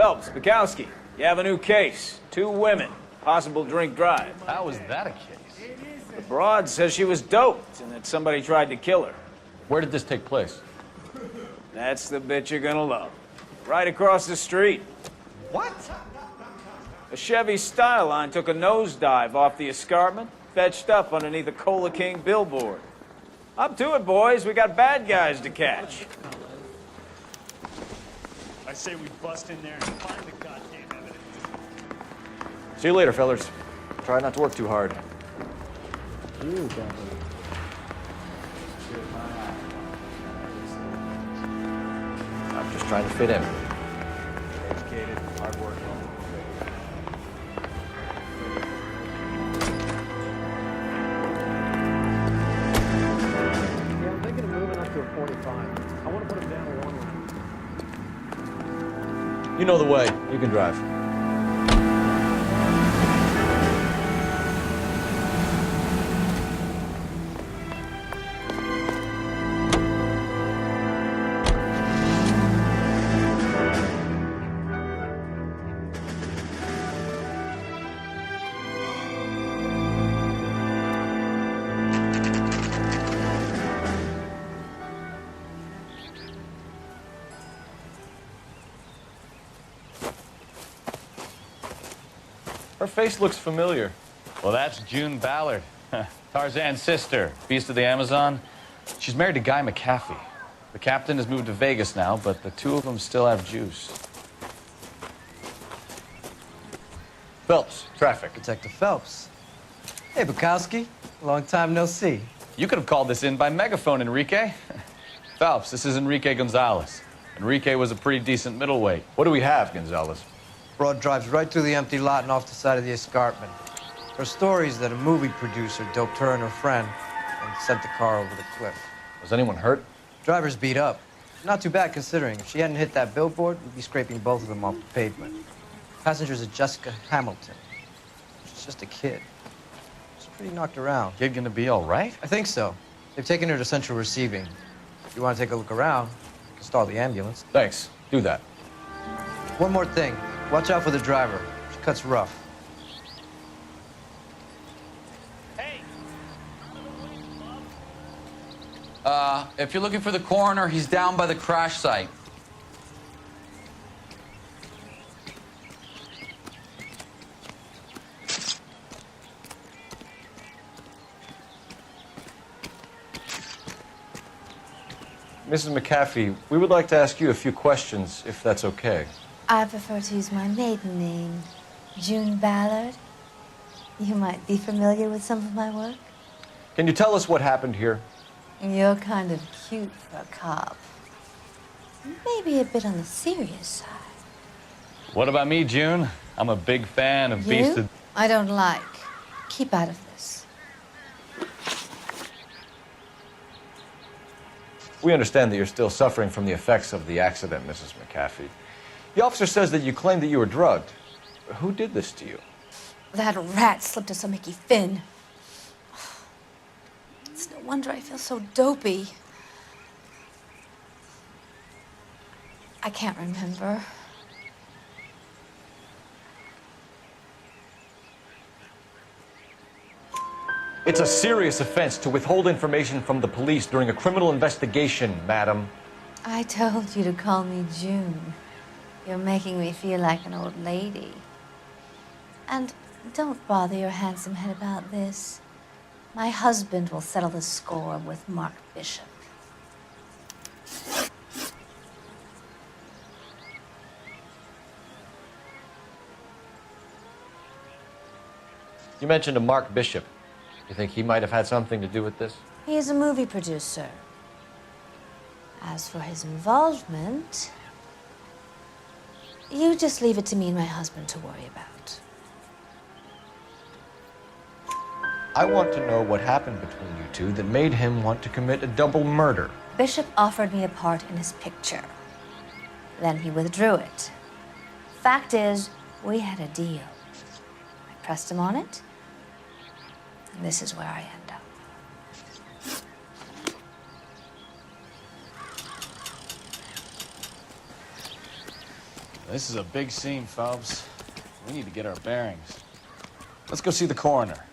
Phelps, Bukowski. You have a new case. 2 women. Possible drink drive. How was that a case? The broad says she was doped and that somebody tried to kill her. Where did this take place? That's the bit you're gonna love. Right across the street. What? A Chevy Styline took a nosedive off the escarpment, fetched up underneath a Cola King billboard. Up to it, boys. We got bad guys to catch. I say we bust in there and find the goddamn evidence. See you later, fellas. Try not to work too hard. I'm just trying to fit in. Educated, hardworking. Yeah, I'm thinking of moving up to a 45. I want to put him down to 1 lane. You know the way. You can drive. Her face looks familiar. Well, that's June Ballard, Tarzan's sister, Beast of the Amazon. She's married to Guy McAfee. The captain has moved to Vegas now, but the 2 of them still have juice. Phelps, traffic. Detective Phelps. Hey, Bukowski. Long time no see. You could have called this in by megaphone, Enrique. Phelps, this is Enrique Gonzalez. Enrique was a pretty decent middleweight. What do we have, Gonzalez? Broad drives right through the empty lot and off the side of the escarpment. Her story is that a movie producer doped her and her friend and sent the car over the cliff. Was anyone hurt? Driver's beat up. Not too bad considering. If she hadn't hit that billboard, we'd be scraping both of them off the pavement. Passengers are Jessica Hamilton. She's just a kid. She's pretty knocked around. Kid gonna be all right? I think so. They've taken her to central receiving. If you want to take a look around, you can stall the ambulance. Thanks. Do that. One more thing. Watch out for the driver. She cuts rough. Hey! If you're looking for the coroner, he's down by the crash site. Mrs. McAfee, we would like to ask you a few questions, if that's okay. I prefer to use my maiden name, June Ballard. You might be familiar with some of my work. Can you tell us what happened here? You're kind of cute for a cop. Maybe a bit on the serious side. What about me, June? I'm a big fan of Beast You? of... I don't like. Keep out of this. We understand that you're still suffering from the effects of the accident, Mrs. McAfee. The officer says that you claimed that you were drugged. Who did this to you? That rat slipped us a Mickey Finn. It's no wonder I feel so dopey. I can't remember. It's a serious offense to withhold information from the police during a criminal investigation, madam. I told you to call me June. You're making me feel like an old lady. And don't bother your handsome head about this. My husband will settle the score with Mark Bishop. You mentioned a Mark Bishop. You think he might have had something to do with this? He is a movie producer. As for his involvement, you just leave it to me and my husband to worry about. I want to know what happened between you two that made him want to commit a double murder. Bishop offered me a part in his picture. Then he withdrew it. Fact is, we had a deal. I pressed him on it, and this is where I end up. This is a big scene, Phelps. We need to get our bearings. Let's go see the coroner.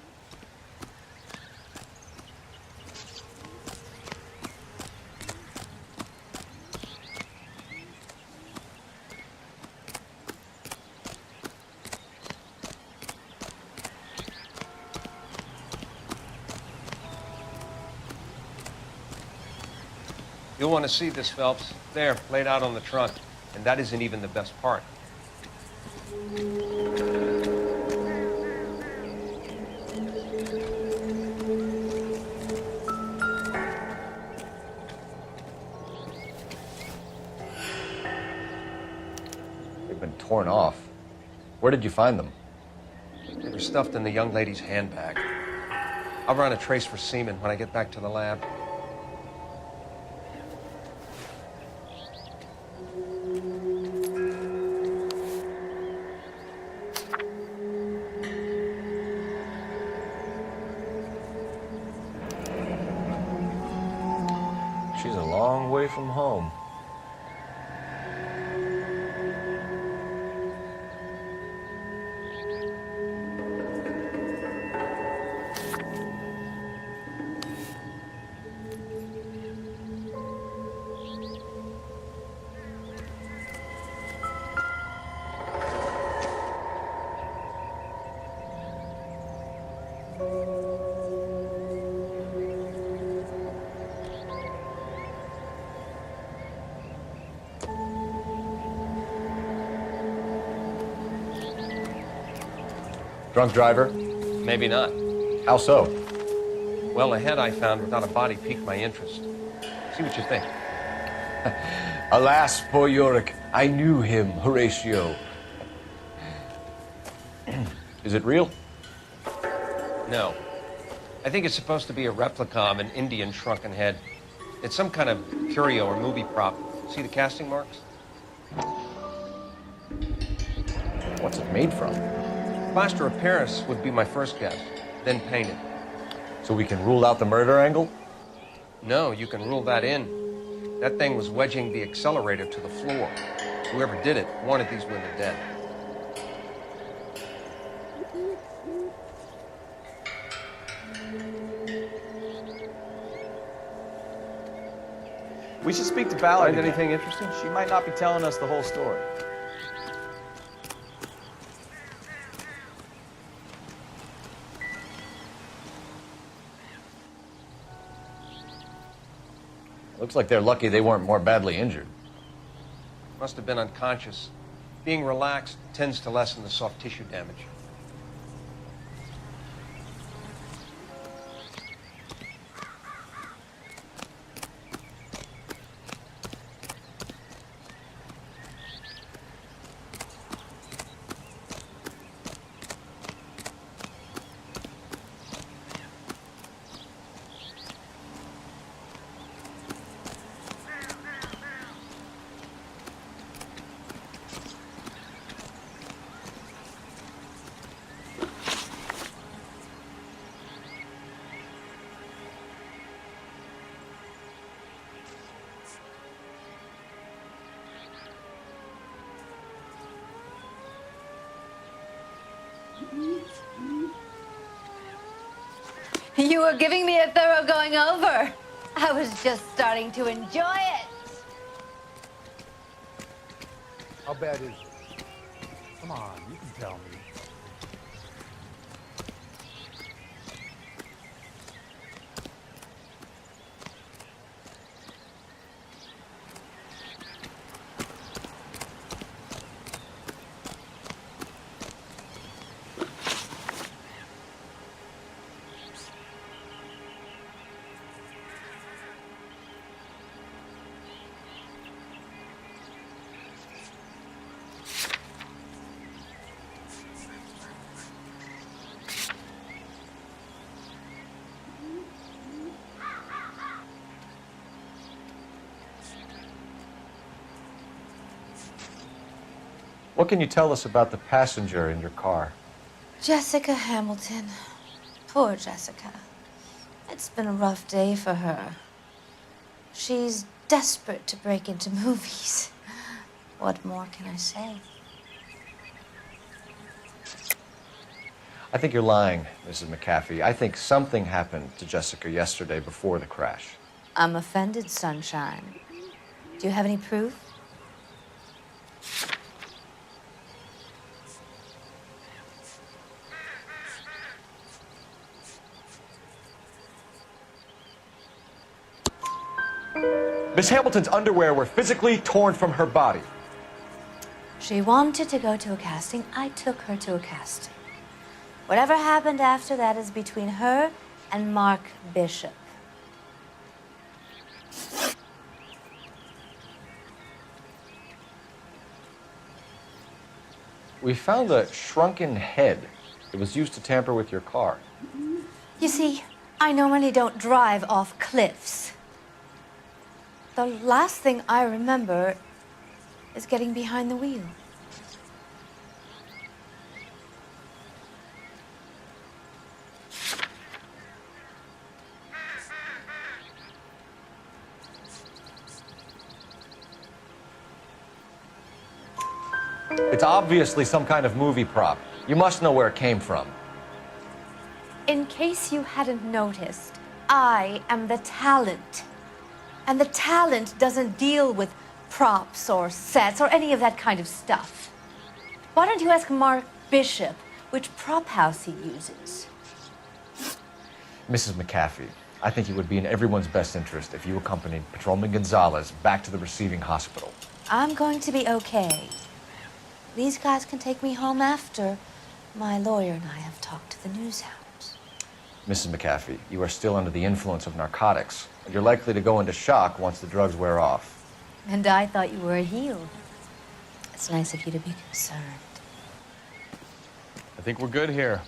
You'll want to see this, Phelps. There, laid out on the trunk. And that isn't even the best part. They've been torn off. Where did you find them? They were stuffed in the young lady's handbag. I'll run a trace for semen when I get back to the lab. She's a long way from home. Drunk driver? Maybe not. How so? Well, the head I found without a body piqued my interest. See what you think. Alas, poor Yorick, I knew him, Horatio. Is it real? No. I think it's supposed to be a replica of an Indian shrunken head. It's some kind of curio or movie prop. See the casting marks? What's it made from? Plaster of Paris would be my first guess, then painted. So we can rule out the murder angle? No, you can rule that in. That thing was wedging the accelerator to the floor. Whoever did it wanted these women dead. We should speak to Ballard. Find again. anything interesting? She might not be telling us the whole story. Looks like they're lucky they weren't more badly injured. Must have been unconscious. Being relaxed tends to lessen the soft tissue damage. You were giving me a thorough going over. I was just starting to enjoy it. How bad is it? Come on, you can tell me. What can you tell us about the passenger in your car? Jessica Hamilton. Poor Jessica. It's been a rough day for her. She's desperate to break into movies. What more can I say? I think you're lying, Mrs. McAfee. I think something happened to Jessica yesterday before the crash. I'm offended, Sunshine. Do you have any proof? Miss Hamilton's underwear were physically torn from her body. She wanted to go to a casting. I took her to a casting. Whatever happened after that is between her and Mark Bishop. We found a shrunken head. It was used to tamper with your car. You see, I normally don't drive off cliffs. The last thing I remember is getting behind the wheel. It's obviously some kind of movie prop. You must know where it came from. In case you hadn't noticed, I am the talent. And the talent doesn't deal with props or sets or any of that kind of stuff. Why don't you ask Mark Bishop which prop house he uses? Mrs. McAfee, I think it would be in everyone's best interest if you accompanied Patrolman Gonzalez back to the receiving hospital. I'm going to be okay. These guys can take me home after my lawyer and I have talked to the news hounds. Mrs. McAfee, you are still under the influence of narcotics, and you're likely to go into shock once the drugs wear off. And I thought you were a heel. It's nice of you to be concerned. I think we're good here.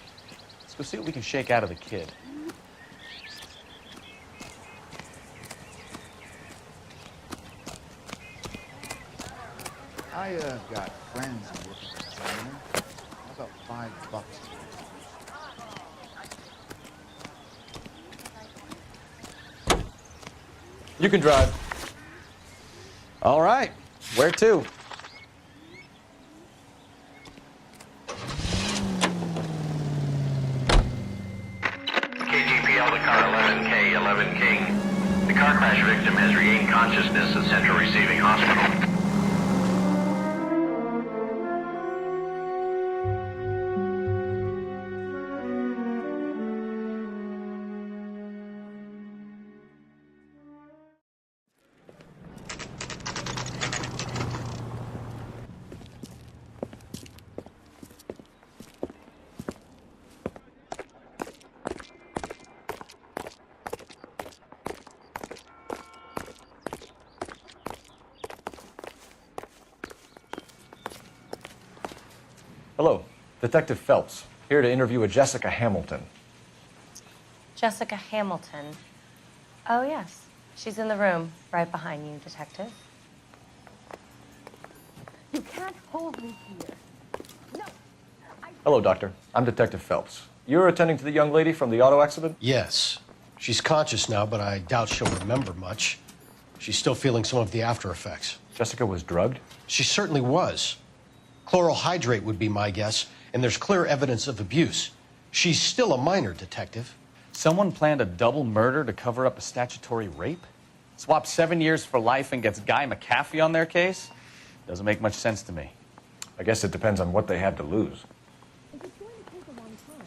Let's go see what we can shake out of the kid. I got friends who work at the diner. How about $5? You can drive. All right. Where to? KGPL to car 11K, 11 King. The car crash victim has regained consciousness at Central Receiving Hospital. Hello, Detective Phelps, here to interview a Jessica Hamilton. Jessica Hamilton. Oh, yes. She's in the room, right behind you, Detective. You can't hold me here. No. Hello, Doctor. I'm Detective Phelps. You're attending to the young lady from the auto accident? Yes. She's conscious now, but I doubt she'll remember much. She's still feeling some of the after effects. Jessica was drugged? She certainly was. Chloral hydrate would be my guess, and there's clear evidence of abuse. She's still a minor, Detective. Someone planned a double murder to cover up a statutory rape? Swap 7 years for life and gets Guy McAfee on their case? Doesn't make much sense to me. I guess it depends on what they had to lose. If it's going to take a long time.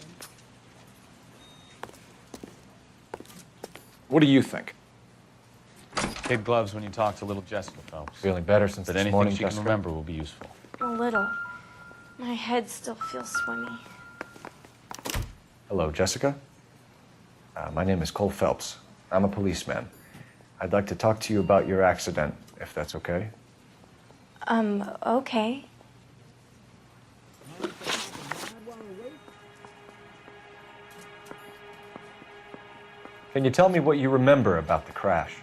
What do you think? Kid gloves when you talk to little Jessica Phelps. Feeling better since But this anything morning, she can Jessica? remember will be useful. A little. My head still feels swimmy. Hello, Jessica. My name is Cole Phelps. I'm a policeman. I'd like to talk to you about your accident, if that's okay. Okay. Can you tell me what you remember about the crash?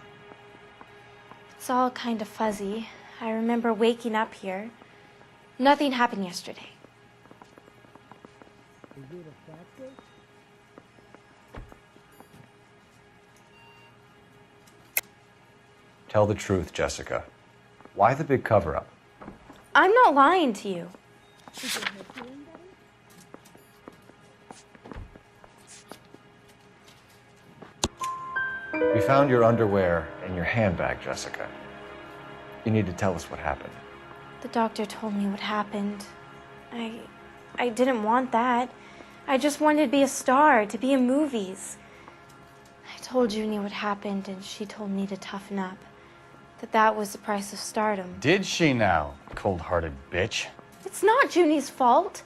It's all kind of fuzzy. I remember waking up here. Nothing happened yesterday. Is it a factor? Tell the truth, Jessica. Why the big cover-up? I'm not lying to you. We found your underwear in your handbag, Jessica. You need to tell us what happened. The doctor told me what happened. I didn't want that. I just wanted to be a star, to be in movies. I told Junie what happened, and she told me to toughen up. That was the price of stardom. Did she now, cold-hearted bitch? It's not Junie's fault.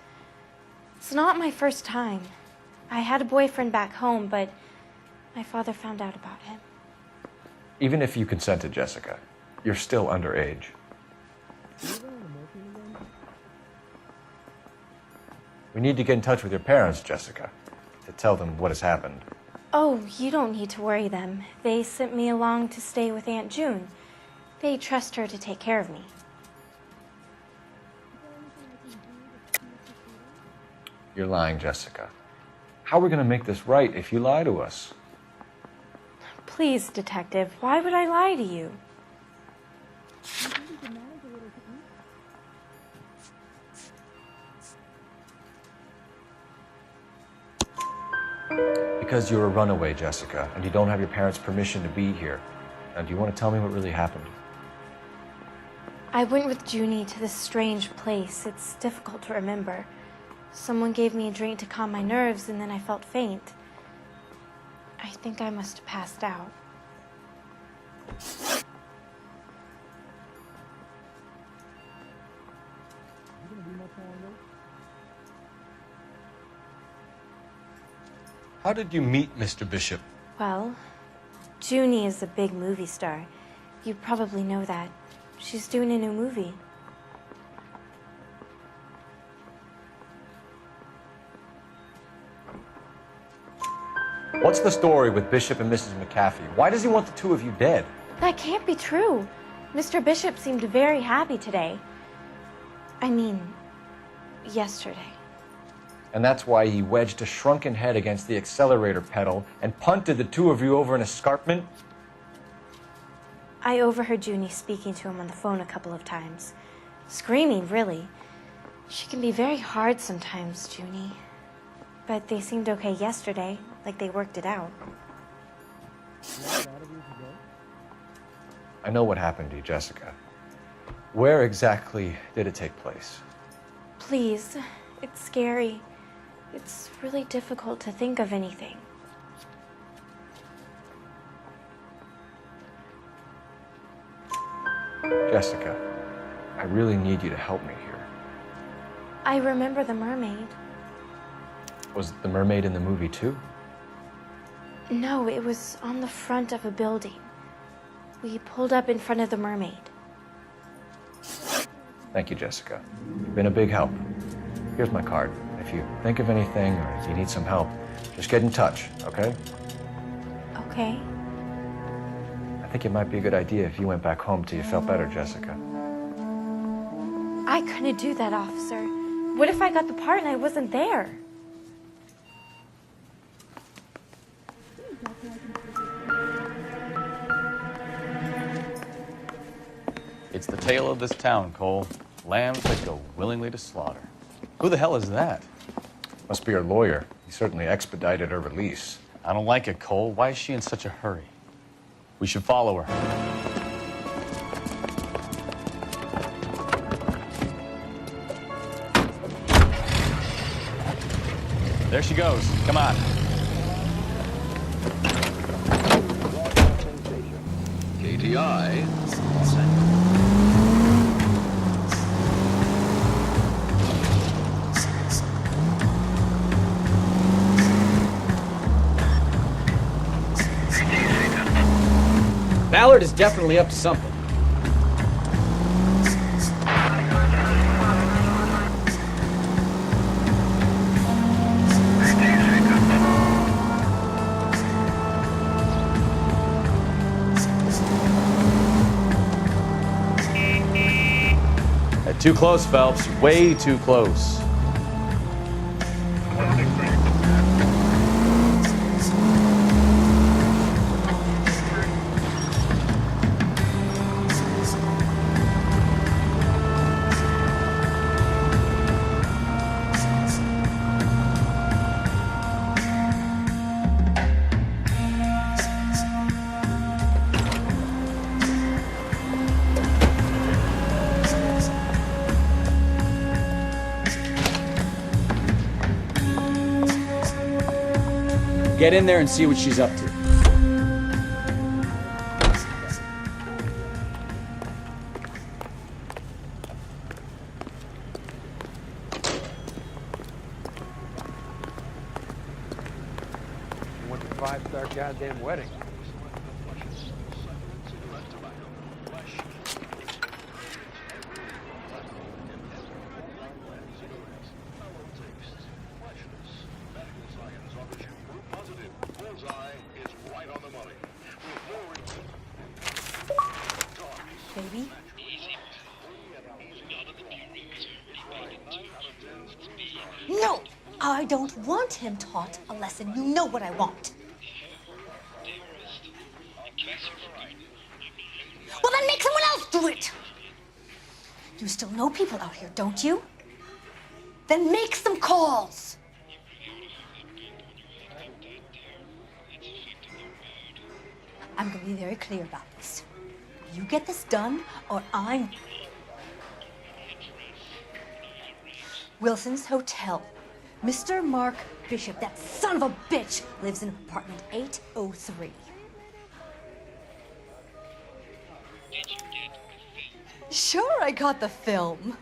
It's not my first time. I had a boyfriend back home, but my father found out about him. Even if you consented, Jessica, you're still underage. We need to get in touch with your parents, Jessica, to tell them what has happened. Oh, you don't need to worry them. They sent me along to stay with Aunt June. They trust her to take care of me. You're lying, Jessica. How are we going to make this right if you lie to us? Please, Detective, why would I lie to you? Because you're a runaway, Jessica, and you don't have your parents' permission to be here. And do you want to tell me what really happened? I went with Junie to this strange place. It's difficult to remember. Someone gave me a drink to calm my nerves, and then I felt faint. I think I must have passed out. How did you meet Mr. Bishop? Well, Junie is a big movie star. You probably know that. She's doing a new movie. What's the story with Bishop and Mrs. McAfee? Why does he want the two of you dead? That can't be true. Mr. Bishop seemed very happy today. I mean, yesterday. And that's why he wedged a shrunken head against the accelerator pedal and punted the two of you over an escarpment? I overheard Junie speaking to him on the phone a couple of times. Screaming, really. She can be very hard sometimes, Junie. But they seemed okay yesterday, like they worked it out. I know what happened to you, Jessica. Where exactly did it take place? Please, it's scary. It's really difficult to think of anything. Jessica, I really need you to help me here. I remember the mermaid. Was the mermaid in the movie too? No, it was on the front of a building. We pulled up in front of the mermaid. Thank you, Jessica. You've been a big help. Here's my card. If you think of anything or if you need some help, just get in touch, okay? Okay. I think it might be a good idea if you went back home till you felt better, Jessica. I couldn't do that, officer. What if I got the part and I wasn't there? It's the tale of this town, Cole. Lambs that go willingly to slaughter. Who the hell is that? Must be her lawyer. He certainly expedited her release. I don't like it, Cole. Why is she in such a hurry? We should follow her. There she goes. Come on. KTI. Ballard is definitely up to something. Too close, Phelps. Way too close. Get in there and see what she's up to. Went to 5-star goddamn wedding. Baby? No! I don't want him taught a lesson. You know what I want. Well, then make someone else do it! You still know people out here, don't you? Then make some calls! I'm going to be very clear about this. You get this done, or I'm... Wilson's Hotel. Mr. Mark Bishop, that son of a bitch, lives in apartment 803. Sure, I got the film.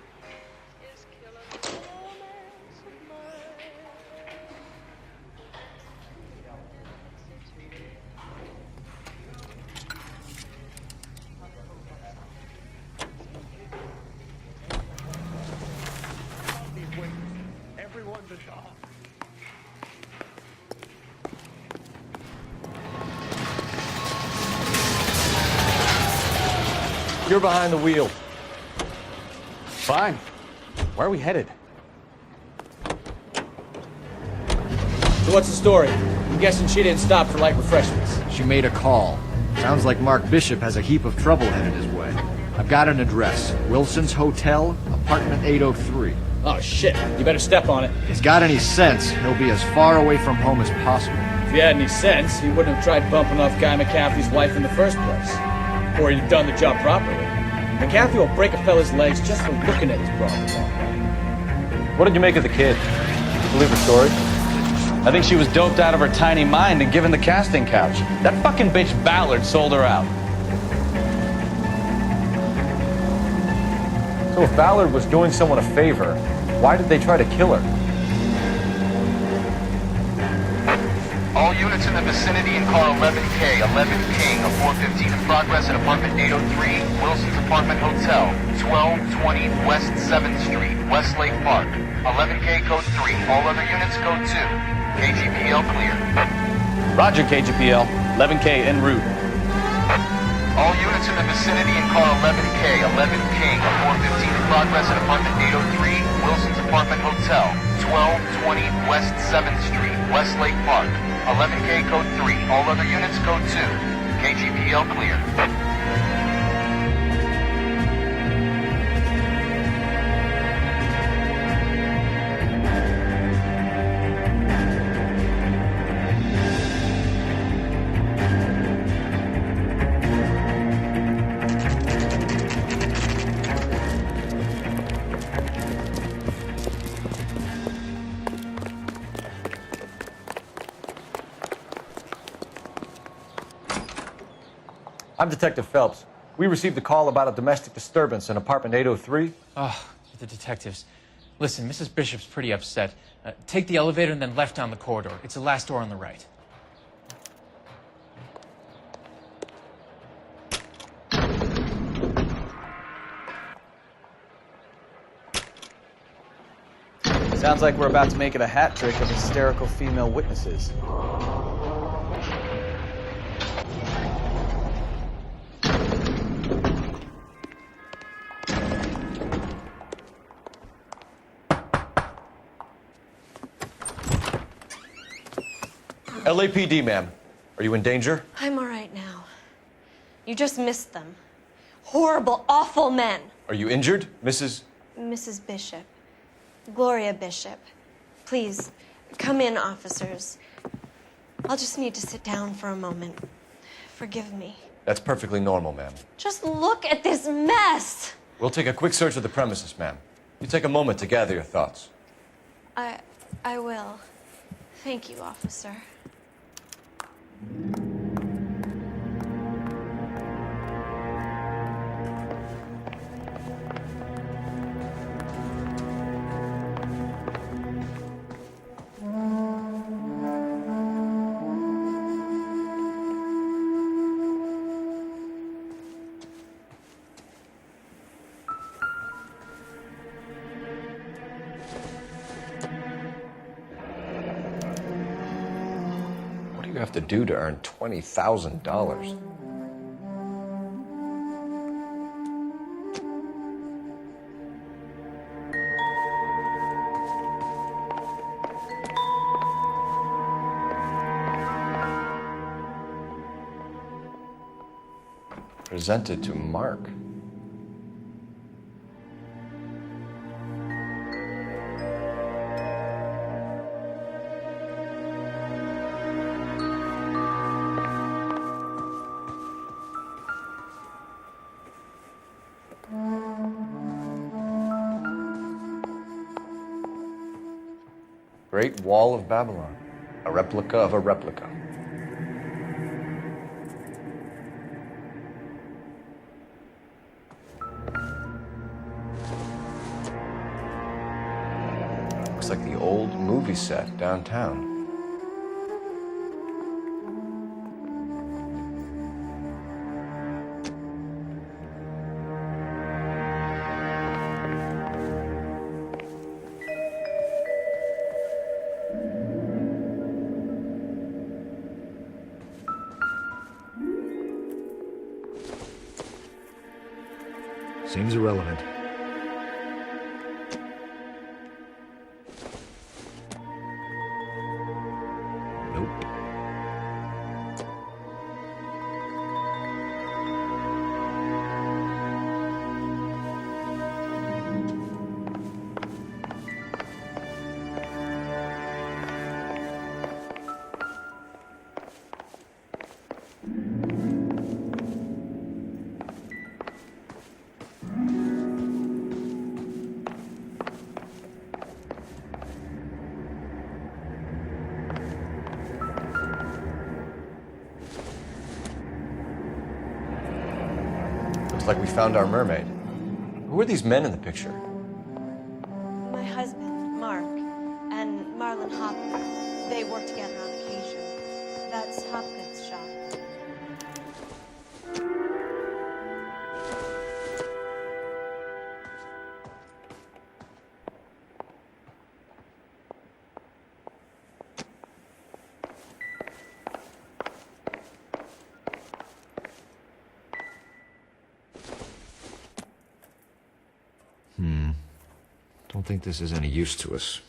Everyone's a dog. You're behind the wheel. Fine. Where are we headed? So what's the story? I'm guessing she didn't stop for light refreshments. She made a call. Sounds like Mark Bishop has a heap of trouble headed his way. I've got an address. Wilson's Hotel, apartment 803. Oh, shit. You better step on it. If he's got any sense, he'll be as far away from home as possible. If he had any sense, he wouldn't have tried bumping off Guy McCaffrey's wife in the first place. Or he'd have done the job properly. McCaffrey will break a fella's legs just for looking at his problem. What did you make of the kid? Did you believe her story? I think she was doped out of her tiny mind and given the casting couch. That fucking bitch Ballard sold her out. So if Ballard was doing someone a favor, why did they try to kill her? All units in the vicinity in car 11K, 11 King, a 415 in progress at apartment 803, Wilson's Apartment Hotel, 1220 West 7th Street, Westlake Park. 11K code 3, all other units code 2. KGPL clear. Roger, KGPL. 11K en route. All units in the vicinity in car 11K, 11 King, a 415 in progress at apartment 803, Wilson's Apartment Hotel, 1220 West 7th Street, Westlake Park. 11K code 3, all other units code 2. KGPL clear. I'm Detective Phelps. We received a call about a domestic disturbance in apartment 803. Oh, the detectives. Listen, Mrs. Bishop's pretty upset. Take the elevator and then left down the corridor. It's the last door on the right. Sounds like we're about to make it a hat trick of hysterical female witnesses. LAPD, ma'am. Are you in danger? I'm all right now. You just missed them. Horrible, awful men. Are you injured, Mrs.? Mrs. Bishop. Gloria Bishop. Please, come in, officers. I'll just need to sit down for a moment. Forgive me. That's perfectly normal, ma'am. Just look at this mess. We'll take a quick search of the premises, ma'am. You take a moment to gather your thoughts. I will. Thank you, officer. do you have to do to earn $20,000? Presented to Mark. Great Wall of Babylon, a replica of a replica. Looks like the old movie set downtown. Seems irrelevant. Nope. Looks like we found our mermaid. Who are these men in the picture? My husband, Mark, and Marlon Hopgood. They work together on occasion. That's Hopgood's shop. Don't think this is any use to us.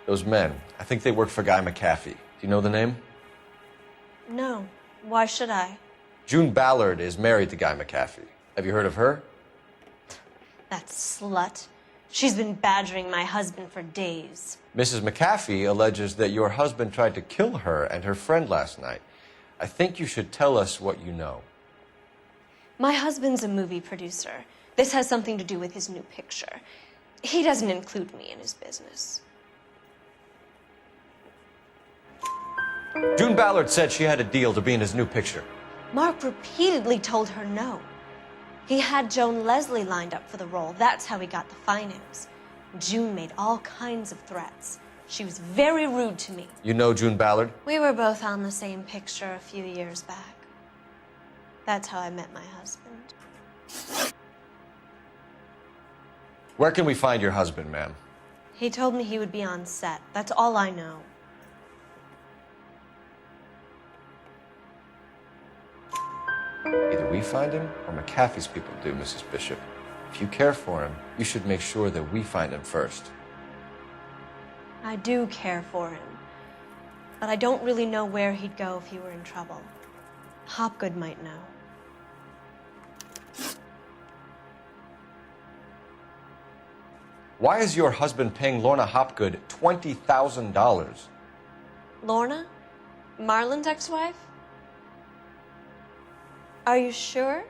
Those men, I think they work for Guy McAfee. Do you know the name? No. Why should I? June Ballard is married to Guy McAfee. Have you heard of her? That slut. She's been badgering my husband for days. Mrs. McAfee alleges that your husband tried to kill her and her friend last night. I think you should tell us what you know. My husband's a movie producer. This has something to do with his new picture. He doesn't include me in his business. June Ballard said she had a deal to be in his new picture. Mark repeatedly told her no. He had Joan Leslie lined up for the role. That's how he got the finance. June made all kinds of threats. She was very rude to me. You know June Ballard? We were both on the same picture a few years back. That's how I met my husband. Where can we find your husband, ma'am? He told me he would be on set. That's all I know. Either we find him or McAfee's people do, Mrs. Bishop. If you care for him, you should make sure that we find him first. I do care for him, but I don't really know where he'd go if he were in trouble. Hopgood might know. Why is your husband paying Lorna Hopgood $20,000? Lorna? Marlon's ex-wife? Are you sure?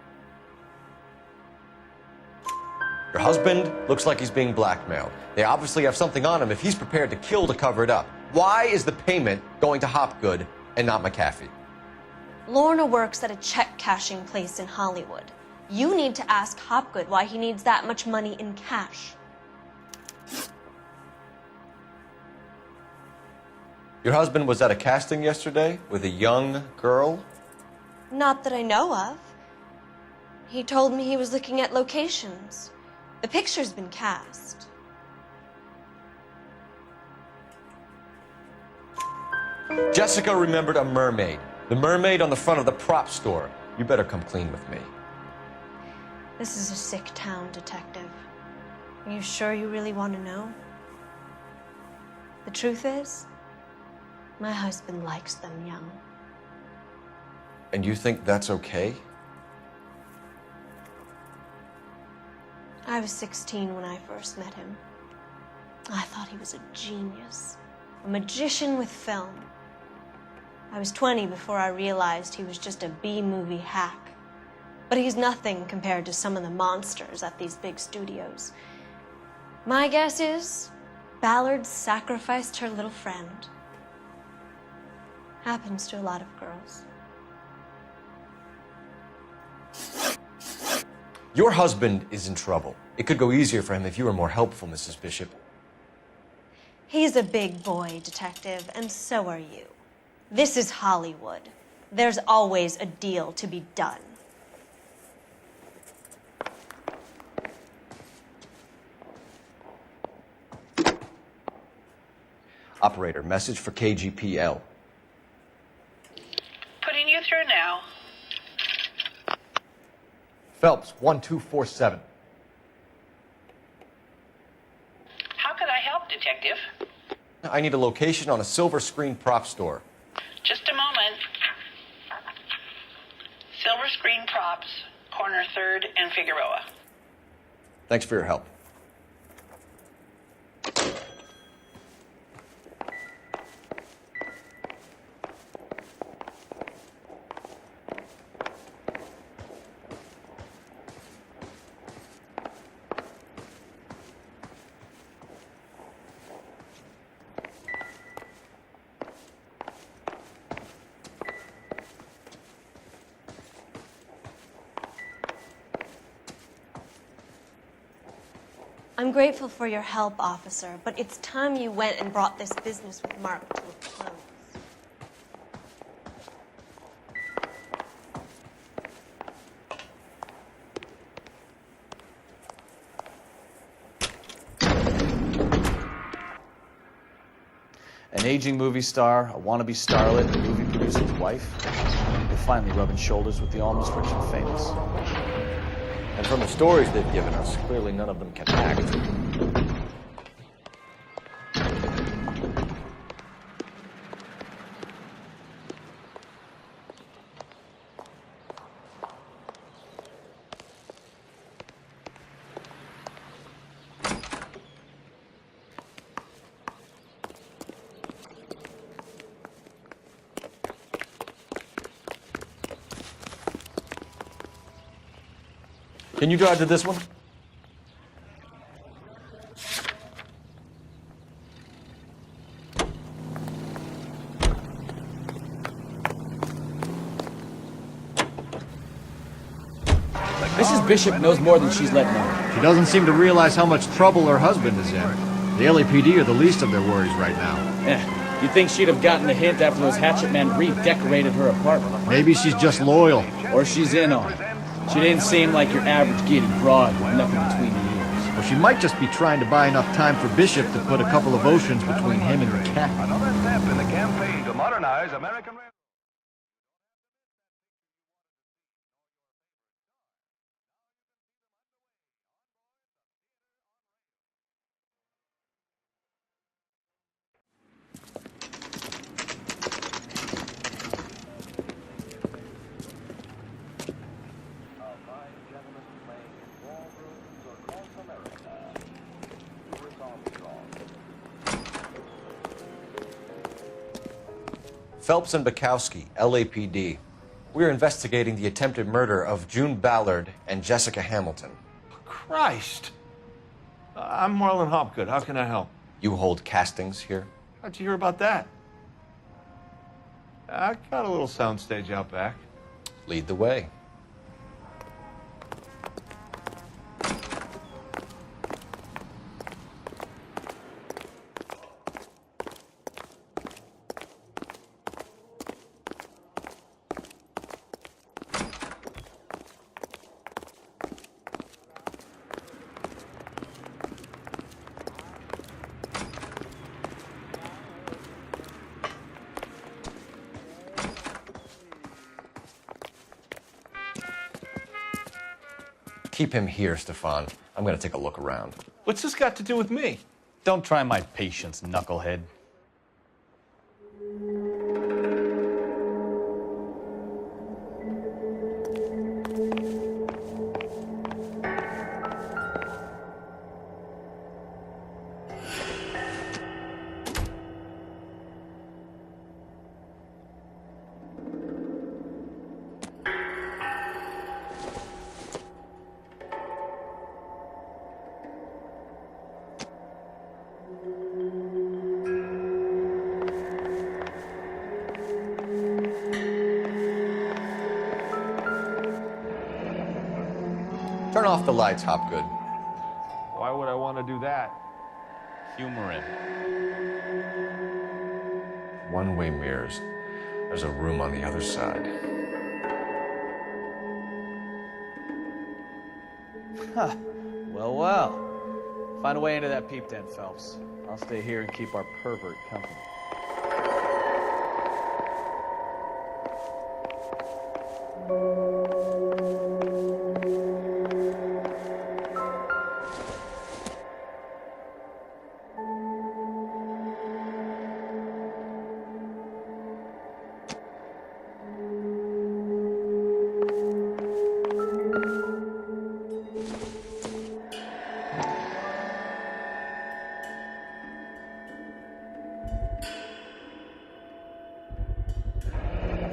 Your husband looks like he's being blackmailed. They obviously have something on him if he's prepared to kill to cover it up. Why is the payment going to Hopgood and not McAfee? Lorna works at a check-cashing place in Hollywood. You need to ask Hopgood why he needs that much money in cash. Your husband was at a casting yesterday with a young girl? Not that I know of. He told me he was looking at locations. The picture's been cast. Jessica remembered a mermaid. The mermaid on the front of the prop store. You better come clean with me. This is a sick town, Detective. Are you sure you really want to know? The truth is, my husband likes them young. And you think that's okay? I was 16 when I first met him. I thought he was a genius, a magician with film. I was 20 before I realized he was just a B-movie hack. But he's nothing compared to some of the monsters at these big studios. My guess is Ballard sacrificed her little friend. Happens to a lot of girls. Your husband is in trouble. It could go easier for him if you were more helpful, Mrs. Bishop. He's a big boy, Detective, and so are you. This is Hollywood. There's always a deal to be done. Operator, message for KGPL. Putting you through now. Phelps, 1247. How could I help, Detective? I need a location on a silver screen prop store. Just a moment. Silver Screen Props, corner 3rd and Figueroa. Thanks for your help. I'm grateful for your help, officer, but it's time you went and brought this business with Mark to a close. An aging movie star, a wannabe starlet, a movie producer's wife. They're finally rubbing shoulders with the almost rich and famous. And from the stories they've given us, clearly none of them can act. Can you drive to this one? Mrs. Bishop knows more than she's letting on. She doesn't seem to realize how much trouble her husband is in. The LAPD are the least of their worries right now. You'd think she'd have gotten a hint after those hatchet men redecorated her apartment. Maybe she's just loyal. Or she's in on it. She didn't seem like your average giddy broad with nothing between the ears. Well, she might just be trying to buy enough time for Bishop to put a couple of oceans between him and the cat. Another step in the campaign to modernize American Phelps and Bukowski, LAPD. We're investigating the attempted murder of June Ballard and Jessica Hamilton. Christ. I'm Marlon Hopgood. How can I help? You hold castings here? How'd you hear about that? I got a little soundstage out back. Lead the way. Keep him here, Stefan. I'm gonna take a look around. What's this got to do with me? Don't try my patience, knucklehead. Turn off the lights, Hopgood. Why would I want to do that? Humor him. One-way mirrors. There's a room on the other side. Huh. Well, well. Find a way into that peep den, Phelps. I'll stay here and keep our pervert company.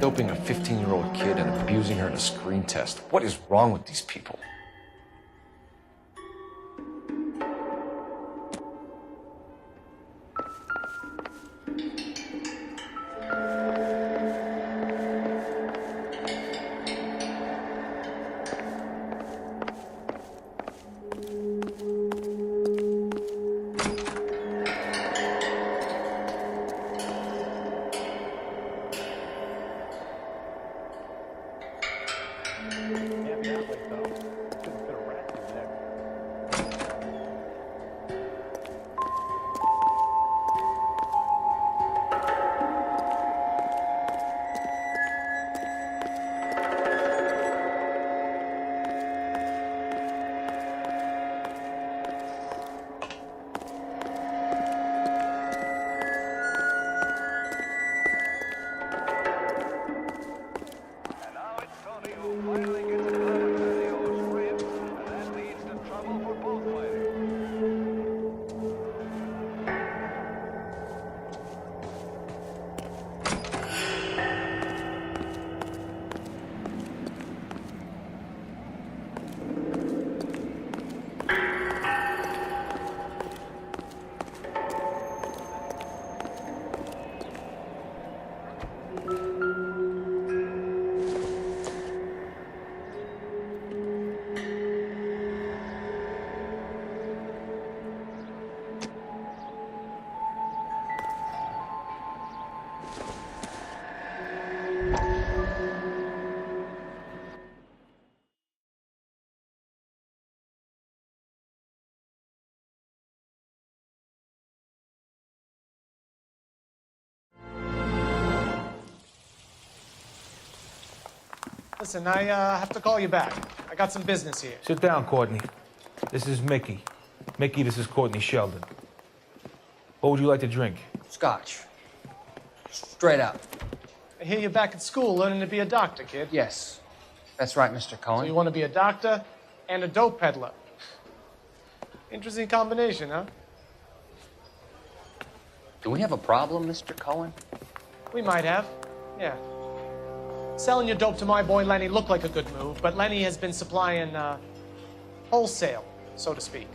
Doping a 15-year-old kid and abusing her in a screen test. What is wrong with these people? Listen, I have to call you back. I got some business here. Sit down, Courtney. This is Mickey. Mickey, this is Courtney Sheldon. What would you like to drink? Scotch. Straight up. I hear you're back at school learning to be a doctor, kid. Yes. That's right, Mr. Cohen. So you want to be a doctor and a dope peddler. Interesting combination, huh? Do we have a problem, Mr. Cohen? We might have. Yeah. Selling your dope to my boy Lenny looked like a good move, but Lenny has been supplying, wholesale, so to speak.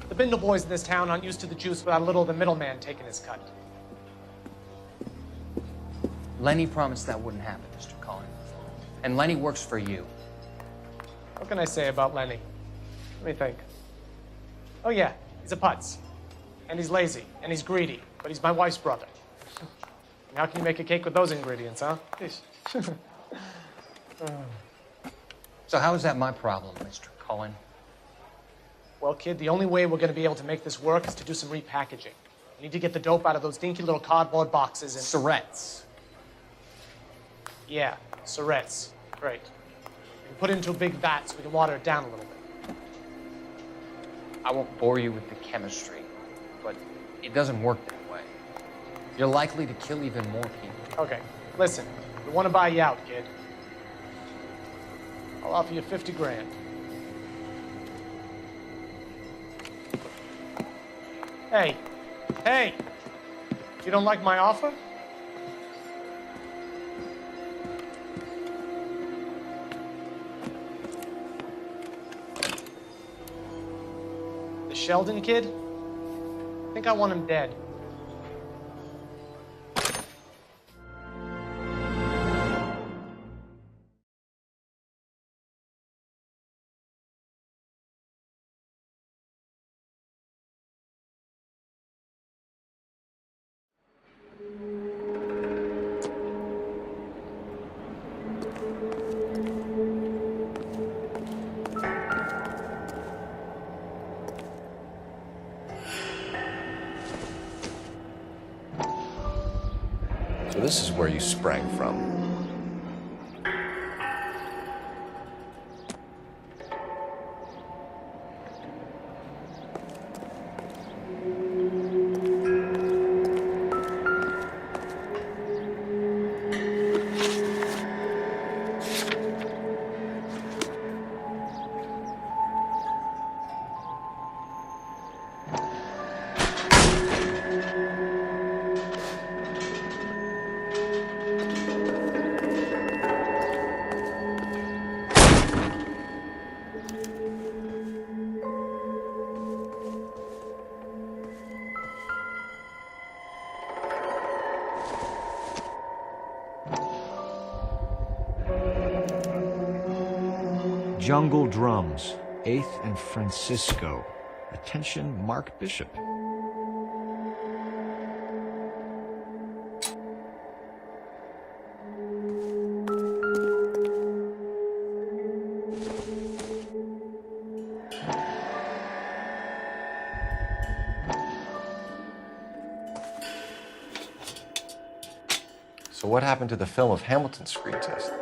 The Bindle boys in this town aren't used to the juice without a little of the middleman taking his cut. Lenny promised that wouldn't happen, Mr. Cullen. And Lenny works for you. What can I say about Lenny? Let me think. Oh yeah, he's a putz. And he's lazy, and he's greedy, but he's my wife's brother. And how can you make a cake with those ingredients, huh? So how is that my problem, Mr. Cullen? Well, kid, the only way we're going to be able to make this work is to do some repackaging. We need to get the dope out of those dinky little cardboard boxes and... Surrettes. Yeah, surrettes. Great. And put it into a big vat so we can water it down a little bit. I won't bore you with the chemistry, but it doesn't work that way. You're likely to kill even more people. Okay, listen. We want to buy you out, kid. I'll offer you 50 grand. Hey, hey! You don't like my offer? The Sheldon kid? I think I want him dead. So this is where you sprang from. Jungle Drums, 8th and Francisco. Attention, Mark Bishop. So what happened to the film of Hamilton's screen test?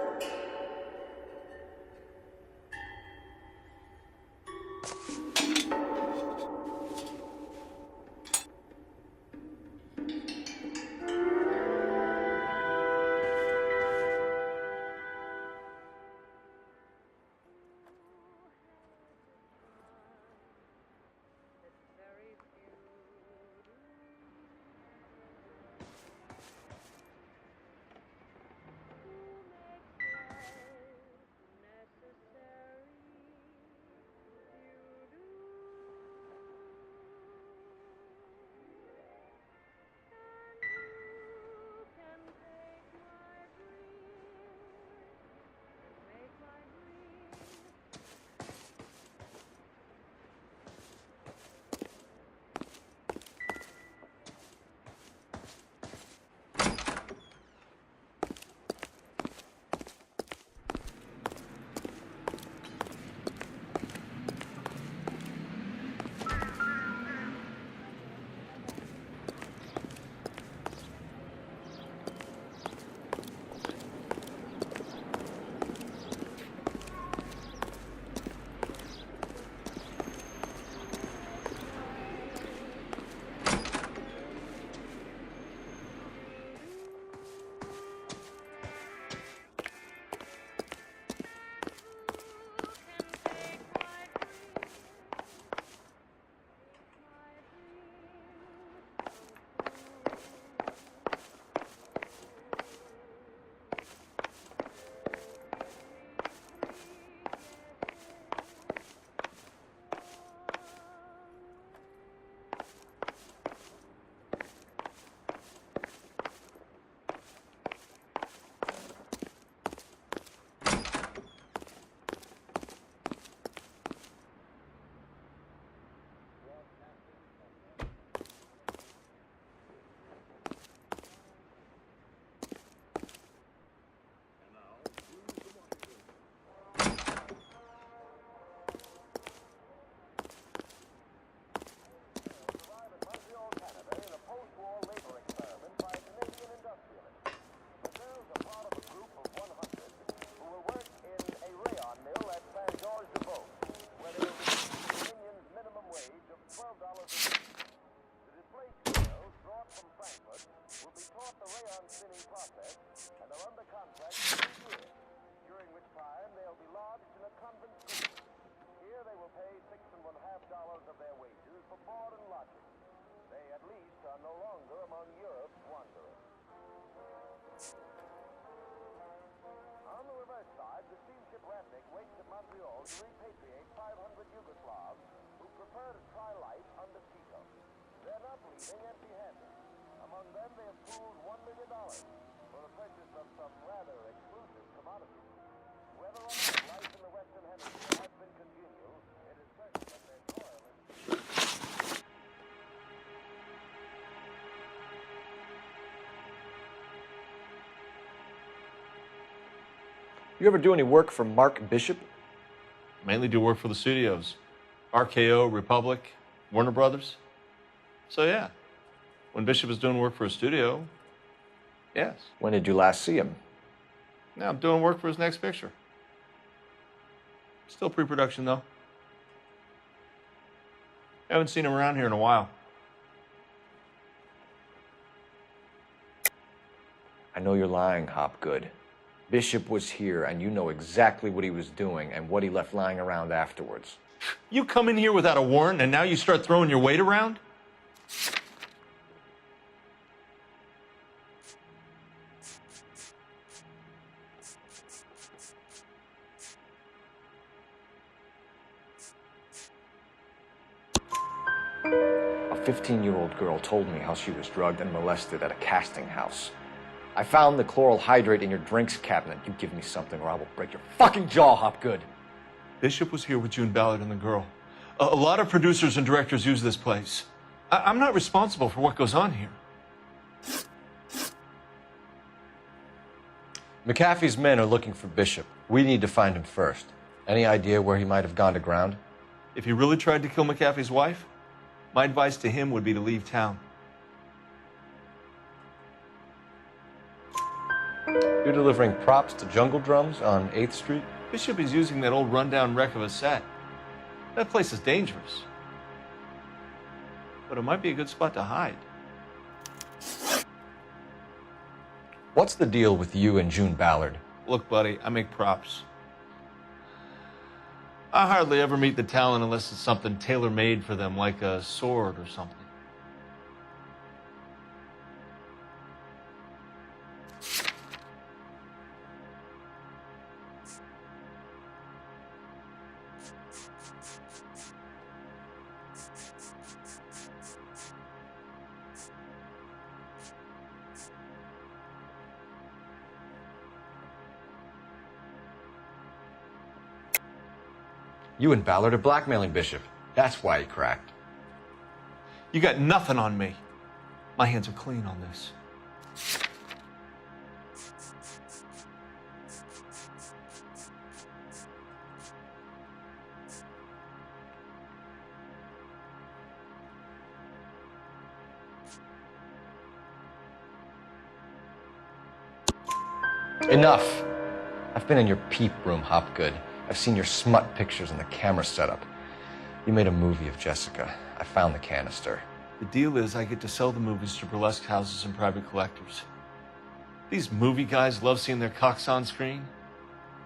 they will pay $6.50 of their wages for board and lodging. They at least are no longer among Europe's wanderers. On the reverse side, the steamship Ratnik waits at Montreal to repatriate 500 Yugoslavs who prefer to try life under Tito. They're not leaving empty-handed. Among them, they have pooled $1 million for the purchase of some rather exclusive commodities. Whether or not life in the Western Hemisphere has been congenial, it is certain that their toil is... You ever do any work for Mark Bishop? Mainly do work for the studios. RKO, Republic, Warner Brothers. So yeah, when Bishop is doing work for a studio, yes. When did you last see him? Now I'm doing work for his next picture. Still pre-production though. Haven't seen him around here in a while. I know you're lying, Hopgood. Bishop was here, and you know exactly what he was doing and what he left lying around afterwards. You come in here without a warrant, and now you start throwing your weight around? A 15-year-old girl told me how she was drugged and molested at a casting house. I found the chloral hydrate in your drinks cabinet. You give me something or I will break your fucking jaw, Hopgood. Bishop was here with June Ballard and the girl. A lot of producers and directors use this place. I'm not responsible for what goes on here. McAfee's men are looking for Bishop. We need to find him first. Any idea where he might have gone to ground? If he really tried to kill McAfee's wife, my advice to him would be to leave town. You're delivering props to Jungle Drums on 8th Street? Bishop is using that old rundown wreck of a set. That place is dangerous. But it might be a good spot to hide. What's the deal with you and June Ballard? Look, buddy, I make props. I hardly ever meet the talent unless it's something tailor-made for them, like a sword or something. You and Ballard are blackmailing Bishop. That's why he cracked. You got nothing on me. My hands are clean on this. Enough. I've been in your peep room, Hopgood. I've seen your smut pictures and the camera setup. You made a movie of Jessica. I found the canister. The deal is I get to sell the movies to burlesque houses and private collectors. These movie guys love seeing their cocks on screen.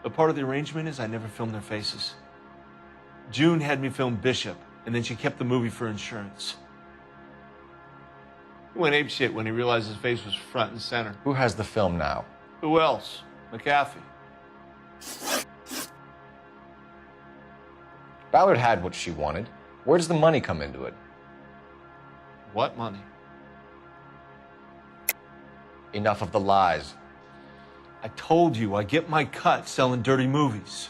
But part of the arrangement is I never film their faces. June had me film Bishop, and then she kept the movie for insurance. He went apeshit when he realized his face was front and center. Who has the film now? Who else? McAfee. Ballard had what she wanted. Where does the money come into it? What money? Enough of the lies. I told you I get my cut selling dirty movies.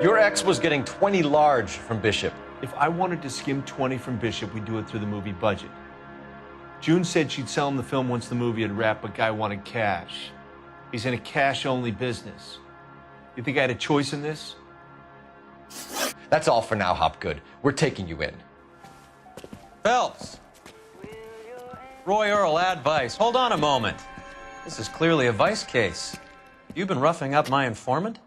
Your ex was getting 20 large from Bishop. If I wanted to skim 20 from Bishop, we'd do it through the movie budget. June said she'd sell him the film once the movie had wrapped, but Guy wanted cash. He's in a cash-only business. You think I had a choice in this? That's all for now, Hopgood. We're taking you in. Phelps! Roy Earl, ad vice. Hold on a moment. This is clearly a vice case. You've been roughing up my informant?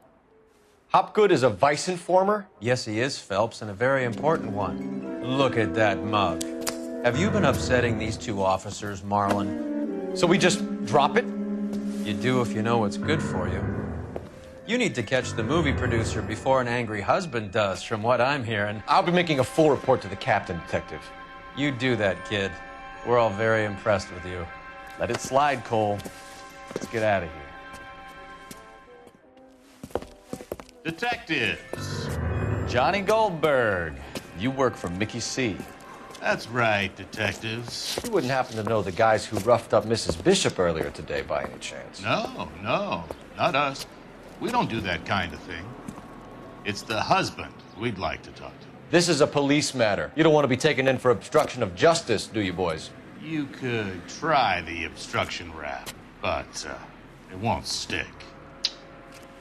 Hopgood is a vice informer? Yes, he is, Phelps, and a very important one. Look at that mug. Have you been upsetting these two officers, Marlon? So we just drop it? You do if you know what's good for you. You need to catch the movie producer before an angry husband does, from what I'm hearing. I'll be making a full report to the captain, Detective. You do that, kid. We're all very impressed with you. Let it slide, Cole. Let's get out of here. Detectives. Johnny Goldberg. You work for Mickey C. That's right, detectives. You wouldn't happen to know the guys who roughed up Mrs. Bishop earlier today by any chance? No, not us. We don't do that kind of thing. It's the husband we'd like to talk to. This is a police matter. You don't want to be taken in for obstruction of justice, do you, boys? You could try the obstruction rap, but it won't stick.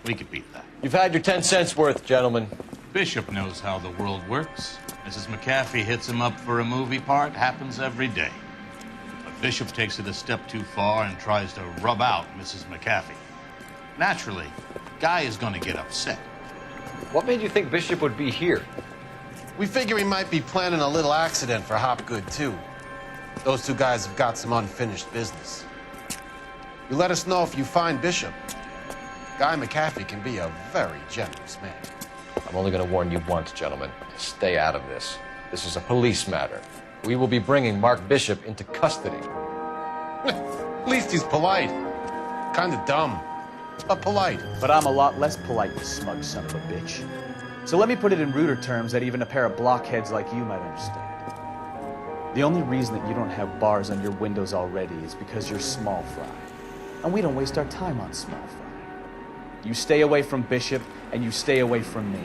We could beat that. You've had your 10 cents worth, gentlemen. Bishop knows how the world works. Mrs. McAfee hits him up for a movie part. Happens every day. But Bishop takes it a step too far and tries to rub out Mrs. McAfee. Naturally, Guy is going to get upset. What made you think Bishop would be here? We figure he might be planning a little accident for Hopgood, too. Those two guys have got some unfinished business. You let us know if you find Bishop. Guy McAfee can be a very generous man. I'm only going to warn you once, gentlemen. Stay out of this. This is a police matter. We will be bringing Mark Bishop into custody. At least he's polite. Kind of dumb, but polite. But I'm a lot less polite, you smug son of a bitch. So let me put it in ruder terms that even a pair of blockheads like you might understand. The only reason that you don't have bars on your windows already is because you're small fry. And we don't waste our time on small fry. You stay away from Bishop, and you stay away from me.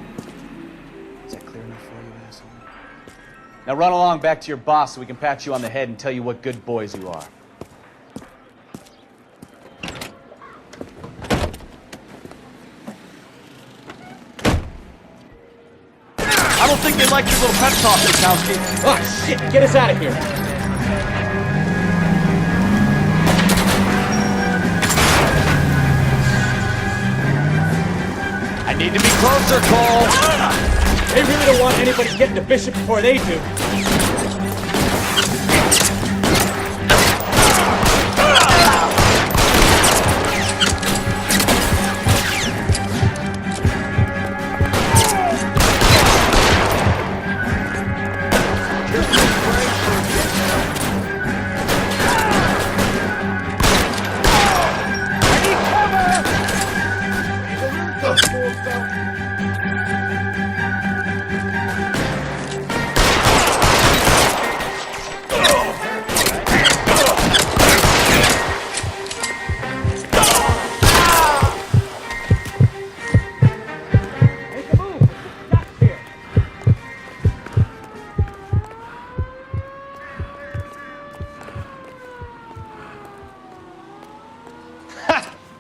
Is that clear enough for you, asshole? Now run along back to your boss so we can pat you on the head and tell you what good boys you are. I don't think they like your little pep talk, Mikowski. Oh, shit! Get us out of here! I need to be closer, Cole. They really don't want anybody getting to Bishop before they do.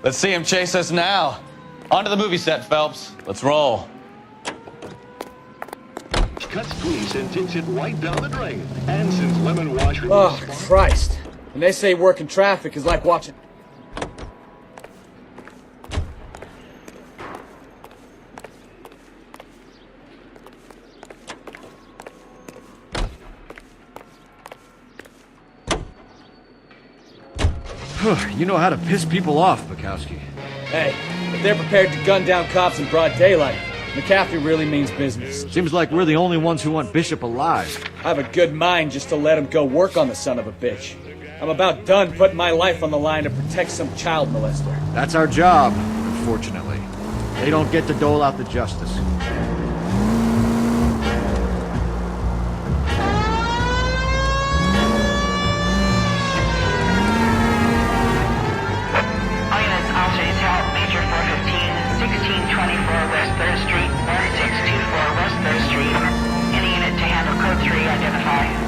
Let's see him chase us now. Onto the movie set, Phelps. Let's roll. Cuts grease and takes it right down the drain. And since lemon wash... Oh, Christ. When they say working traffic is like watching... You know how to piss people off, Mikowski. Hey, if they're prepared to gun down cops in broad daylight, McAfee really means business. Seems like we're the only ones who want Bishop alive. I have a good mind just to let him go work on the son of a bitch. I'm about done putting my life on the line to protect some child molester. That's our job, unfortunately. They don't get to dole out the justice. West 3rd Street, 1624 West 3rd Street. Any unit to handle code 3, identify.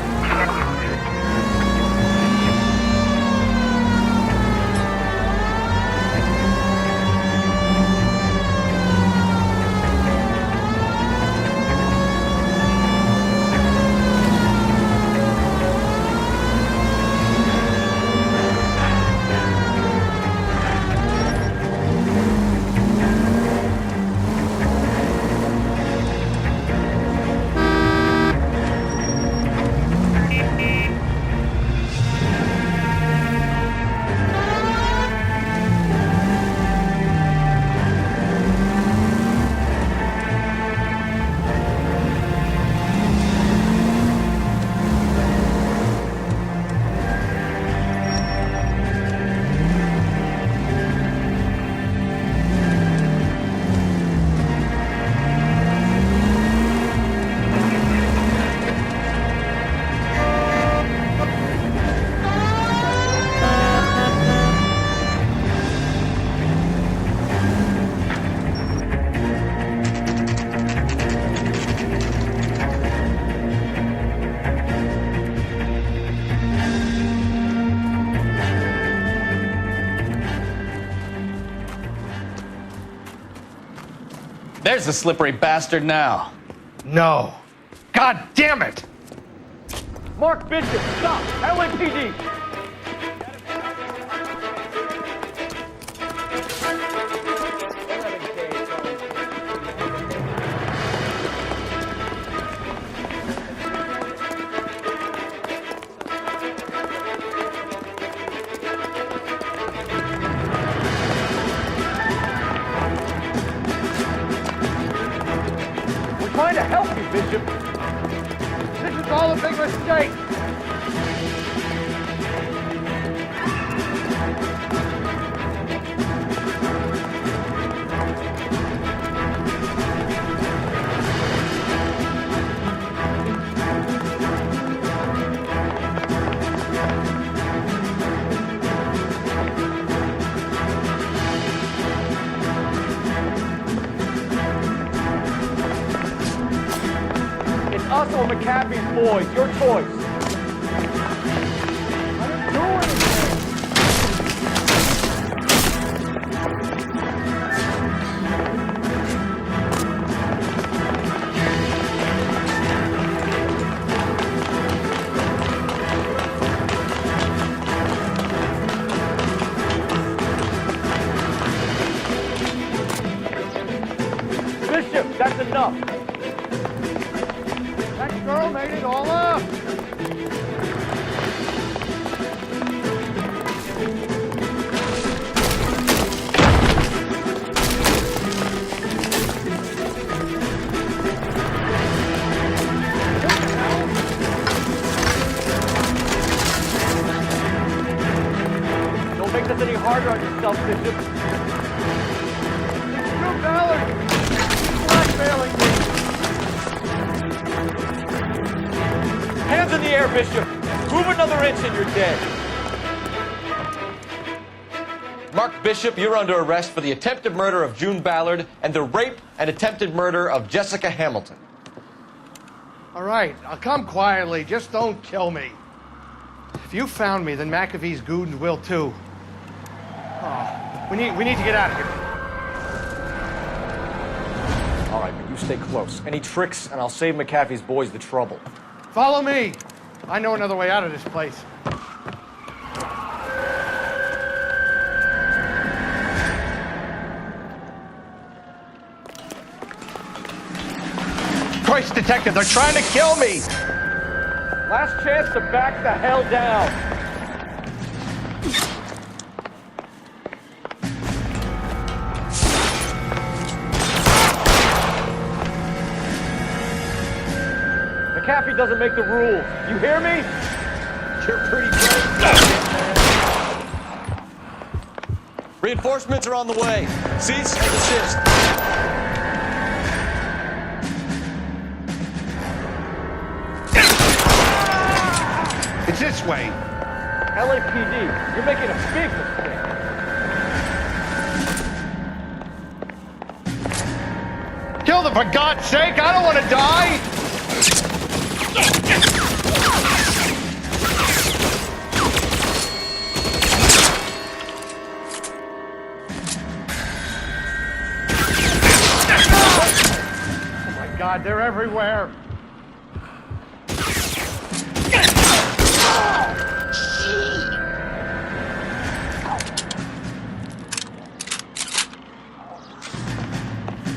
Where's the slippery bastard now? No. God damn it! Mark Bishop, stop! LAPD! We're trying to help you, Bishop. This is all a big mistake. It's us or McAfee's boys. Your choice. Bishop, that's enough. That girl made it all up. Don't make this any harder on yourself, Bishop. You Ballard! Blackmailing me! Hands in the air, Bishop. Move another inch and you're dead. Mark Bishop, you're under arrest for the attempted murder of June Ballard and the rape and attempted murder of Jessica Hamilton. All right, I'll come quietly. Just don't kill me. If you found me, then McAfee's goons will too. Oh, we need to get out of here. All right, but you stay close. Any tricks, and I'll save McAfee's boys the trouble. Follow me. I know another way out of this place. Christ, detective, they're trying to kill me! Last chance to back the hell down. McAfee doesn't make the rules. You hear me? You're pretty brave. Reinforcements are on the way. Cease and desist. It's this way. LAPD, you're making a big mistake. Kill them, for God's sake! I don't want to die! Oh my God, they're everywhere!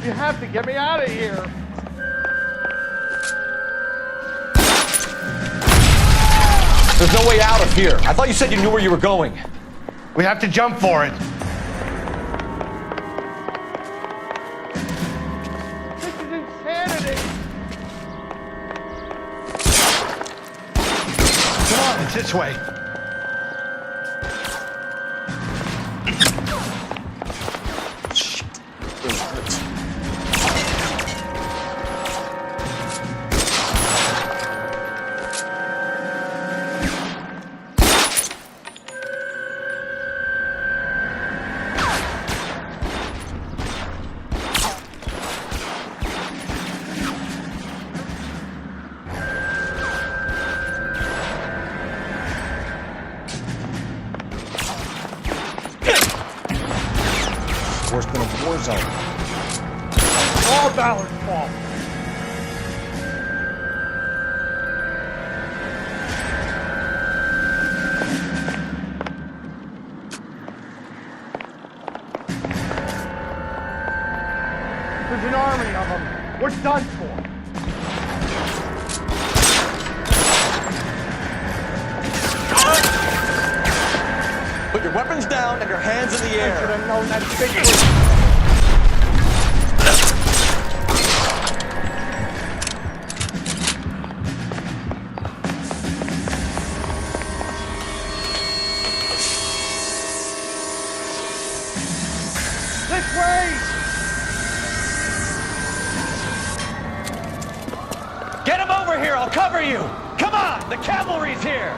You have to get me out of here! There's no way out of here. I thought you said you knew where you were going. We have to jump for it. This is insanity! Come on, it's this way. Worse than a war zone. Oh, all Ballard's fault. There's an army of them. We're done for. Put your weapons down and your hands in the air. I should have known that big was... This way! Get him over here, I'll cover you! Come on, the cavalry's here!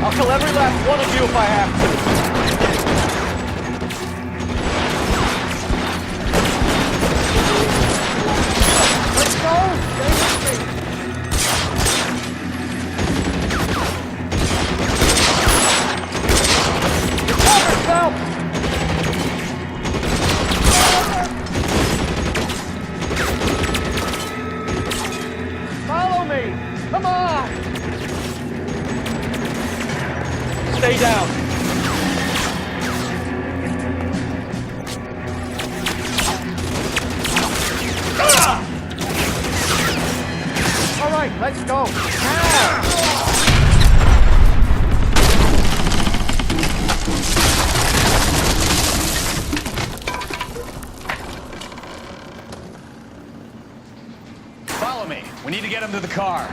I'll kill every last one of you if I have to. Let's go! Stay with me! You're covered, Phelps! Follow me! Come on! Stay down. All right, let's go. Now! Follow me. We need to get him to the car.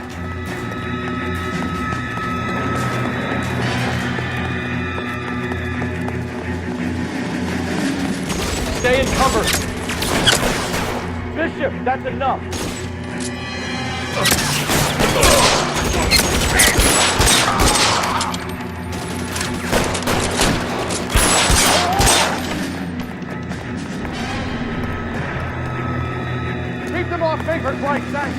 Stay in cover. Bishop, that's enough. Keep them off me for Christ's sake!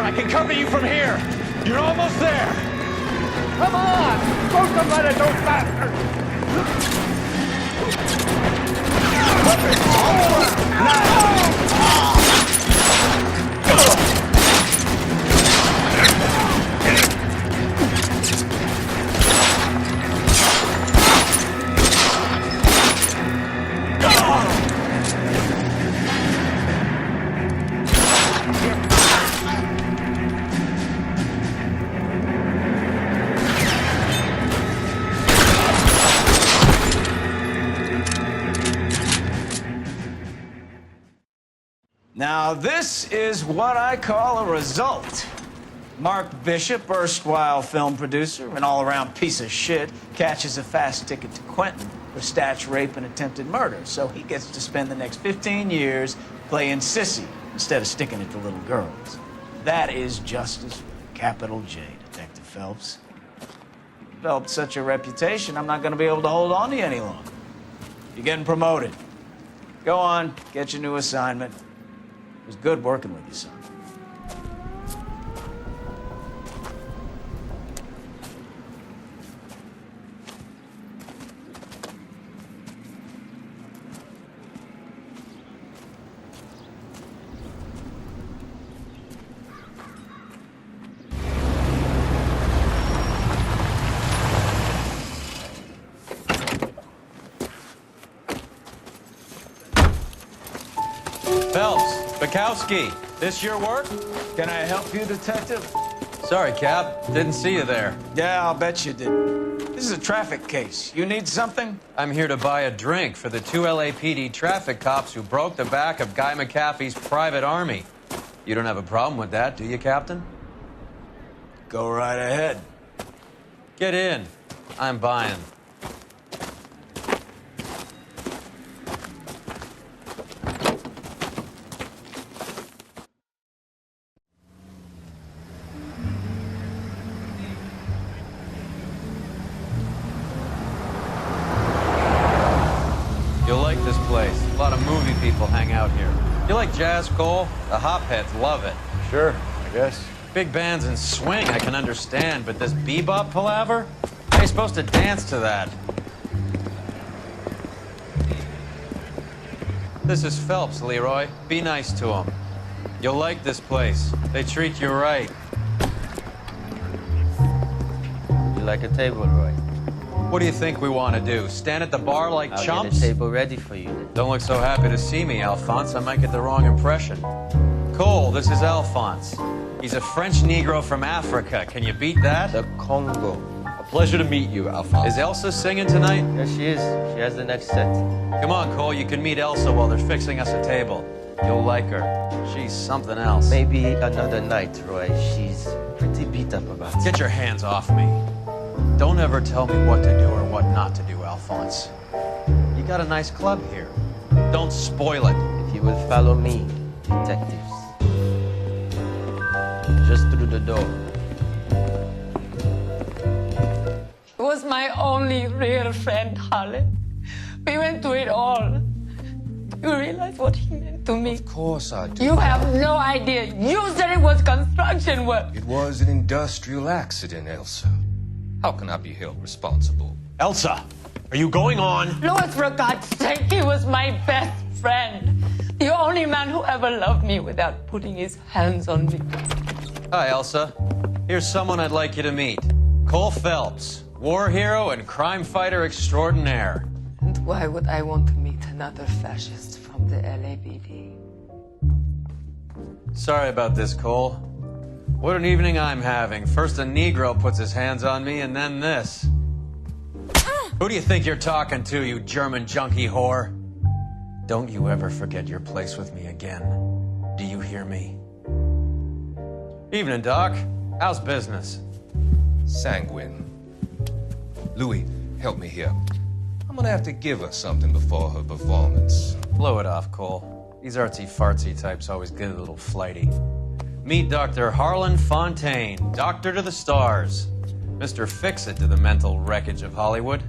I can cover you from here. You're almost there. Come on! Don't let it, those bastards! Now, this is what I call a result. Mark Bishop, erstwhile film producer, an all-around piece of shit, catches a fast ticket to Quentin for statch rape and attempted murder, so he gets to spend the next 15 years playing sissy instead of sticking it to little girls. That is justice with a capital J, Detective Phelps. You developed such a reputation, I'm not going to be able to hold on to you any longer. You're getting promoted. Go on, get your new assignment. It was good working with you, son. Phelps, Bukowski, this your work? Can I help you, Detective? Sorry, Cap. Didn't see you there. Yeah, I'll bet you did. This is a traffic case. You need something? I'm here to buy a drink for the 2 LAPD traffic cops who broke the back of Guy McAfee's private army. You don't have a problem with that, do you, Captain? Go right ahead. Get in. I'm buying. You like jazz, Cole? The hopheads love it. Sure, I guess. Big bands and swing I can understand, but this bebop palaver? How are you supposed to dance to that? This is Phelps, Leroy. Be nice to him. You'll like this place. They treat you right. You like a table, Roy? What do you think we want to do? Stand at the bar like I'll chumps? get a table ready for you then. Don't look so happy to see me, Alphonse. I might get the wrong impression. Cole, this is Alphonse. He's a French Negro from Africa. Can you beat that? The Congo. A pleasure to meet you, Alphonse. Is Elsa singing tonight? Yes, she is. She has the next set. Come on, Cole. You can meet Elsa while they're fixing us a table. You'll like her. She's something else. Maybe another night, Roy. She's pretty beat up about it. Get your hands off me. Don't ever tell me what to do or what not to do, Alphonse. You got a nice club here. Don't spoil it. If you will follow me, detectives. Just through the door. He was my only real friend, Harlan. We went through it all. You realize what he meant to me? Of course I do. You have no idea. You said it was construction work. It was an industrial accident, Elsa. How can I be held responsible? Elsa, are you going on? Louis, for God's sake, he was my best friend. The only man who ever loved me without putting his hands on me. Hi, Elsa. Here's someone I'd like you to meet. Cole Phelps, war hero and crime fighter extraordinaire. And why would I want to meet another fascist from the LAPD? Sorry about this, Cole. What an evening I'm having. First a Negro puts his hands on me, and then this. Who do you think you're talking to, you German junkie whore? Don't you ever forget your place with me again. Do you hear me? Evening, Doc. How's business? Sanguine. Louis, help me here. I'm gonna have to give her something before her performance. Blow it off, Cole. These artsy-fartsy types always get a little flighty. Meet Dr. Harlan Fontaine, doctor to the stars. Mr. Fix-It to the mental wreckage of Hollywood.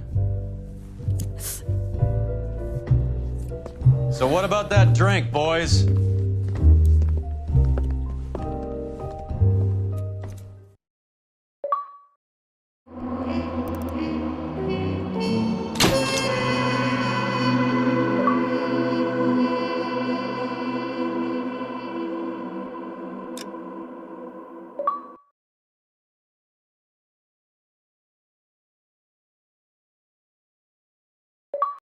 So what about that drink, boys?